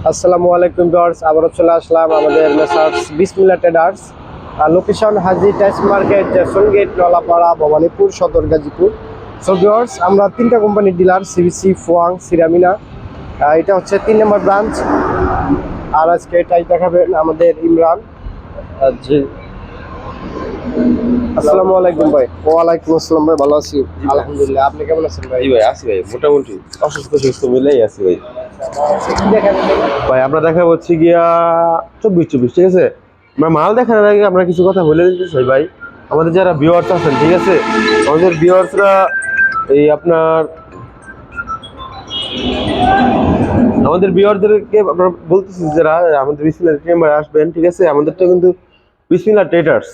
আসসালামু আলাইকুম ভিউয়ার্স, আবারও চলে আসলাম আমাদের মেসার্স বিসমিল্লাহ ট্রেডার্স। লোকেশন হাজি টাইস market, Jason gate, Nalapara, Bhabanipur, সদর, গাজীপুর। সো ভিউয়ার্স, আমরা তিনটা কোম্পানির ডিলার, সিবিসি, ফুয়াং, সিরামিনা। এটা হচ্ছে 3 নম্বর ব্রাঞ্চ। আর আজকে এটাই দেখাবেন আমাদের ইমরান। জি, আসসালামু আলাইকুম ভাই। ওয়ালাইকুম আসসালাম ভাই, ভালো আছি আলহামদুলিল্লাহ। আপনি কেমন আছেন ভাই? জি ভাই, আছি ভাই, মোটামুটি অসুস্থ সুস্থ মিলেই আছি ভাই। কি দেখাবেন ভাই আমরা দেখা হচ্ছে গিয়া 24 ঠিক আছে। আমরা মাল দেখানোর আগে আমরা কিছু কথা বলে দিতে চাই ভাই। আমাদের যারা ভিউয়ার্স আছেন, ঠিক আছে, আমাদের ভিউয়ার্সরা এই আপনার আমাদের ভিউয়ারদেরকে আমরা বলতেছি যারা আমাদের বিসমিল্লাহ চেম্বারে আসবেন, ঠিক আছে। আমাদেরটা কিন্তু বিসমিল্লাহ ট্রেডার্স,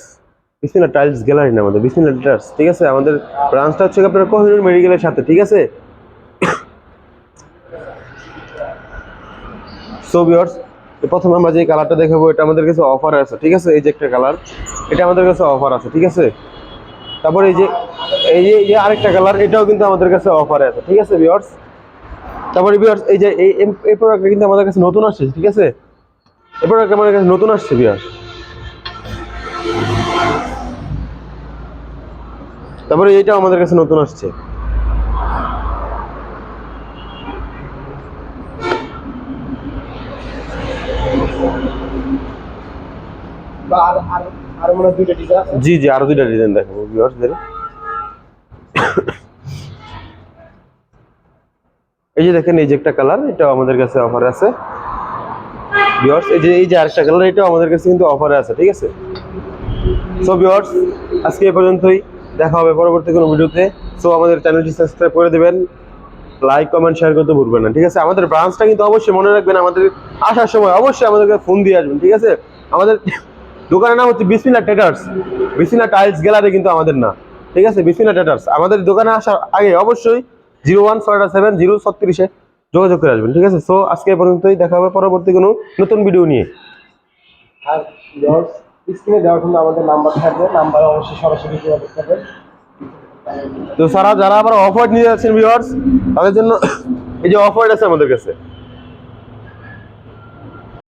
বিসমিল্লাহ টাইলস গ্যালারি না, আমাদের বিসমিল্লাহ ট্রেডার্স, ঠিক আছে। আমাদের ব্রাঞ্চটা হচ্ছে আপনার কোহিনুর মেডিকেলের সাথে, ঠিক আছে। সো ভিউয়ার্স, প্রথমে আমরা যে কালারটা দেখাবো এটা আমাদের কাছে অফার আছে, ঠিক আছে। এই যে একটা কালার, এটা আমাদের কাছে অফার আছে, ঠিক আছে। তারপর এই যে আরেকটা কালার, এটাও কিন্তু আমাদের কাছে অফারে আছে, ঠিক আছে ভিউয়ার্স। তারপরে ভিউয়ার্স, এই যে এই প্রোডাক্টটা কিন্তু আমাদের কাছে নতুন আসছে, ঠিক আছে। এই প্রোডাক্ট আমাদের কাছে নতুন আসছে ভিউয়ার্স। তারপরে এইটাও আমাদের কাছে নতুন আসছে। আর মনে হয় দুইটা ডিজাইন আছে। জি জি, আরো দুইটা ডিজাইন দেখাবো ভিউয়ার্সদের। এই যে দেখেন, এই যে একটা কালার, এটাও আমাদের কাছে অফারে আছে ভিউয়ার্স। এই যে আরেকটা কালার, এটাও আমাদের কাছে কিন্তু অফারে আছে, ঠিক আছে। সো ভিউয়ার্স, আজকে এই পর্যন্তই। দেখা হবে পরবর্তী কোনো ভিডিওতে। সো আমাদের চ্যানেলটি সাবস্ক্রাইব করে দেবেন, লাইক কমেন্ট শেয়ার করতে ভুলবেন না, ঠিক আছে। আমাদের ব্রাঞ্চটা কিন্তু অবশ্যই মনে রাখবেন, আমাদের আসার সময় অবশ্যই আমাদেরকে ফোন দিয়ে আসবেন, ঠিক আছে। আমাদের দোকানের নাম হচ্ছে বিসমিল্লাহ ট্রেডার্স, বিসমিল্লাহ টাইলস গ্যালারি কিন্তু আমাদের না, ঠিক আছে। বিসমিল্লাহ ট্রেডার্স। আমাদের দোকানে আসার আগে অবশ্যই 01-7 যোগাযোগ করে আসবেন, ঠিক আছে। সো আজকে এই পর্যন্তই। দেখা হবে পরবর্তী কোনো নতুন ভিডিও নিয়ে। আর ভিউয়ার্স, স্ক্রিনে দেওয়ার জন্য আমাদের নাম্বার থাকবে, নাম্বারে অবশ্যই সরাসরি যোগাযোগ করবেন। তো যারা আবার অফার নিয়ে যাচ্ছেন ভিউয়ার্স, তাদের জন্য এই যে অফার আছে আমাদের কাছে।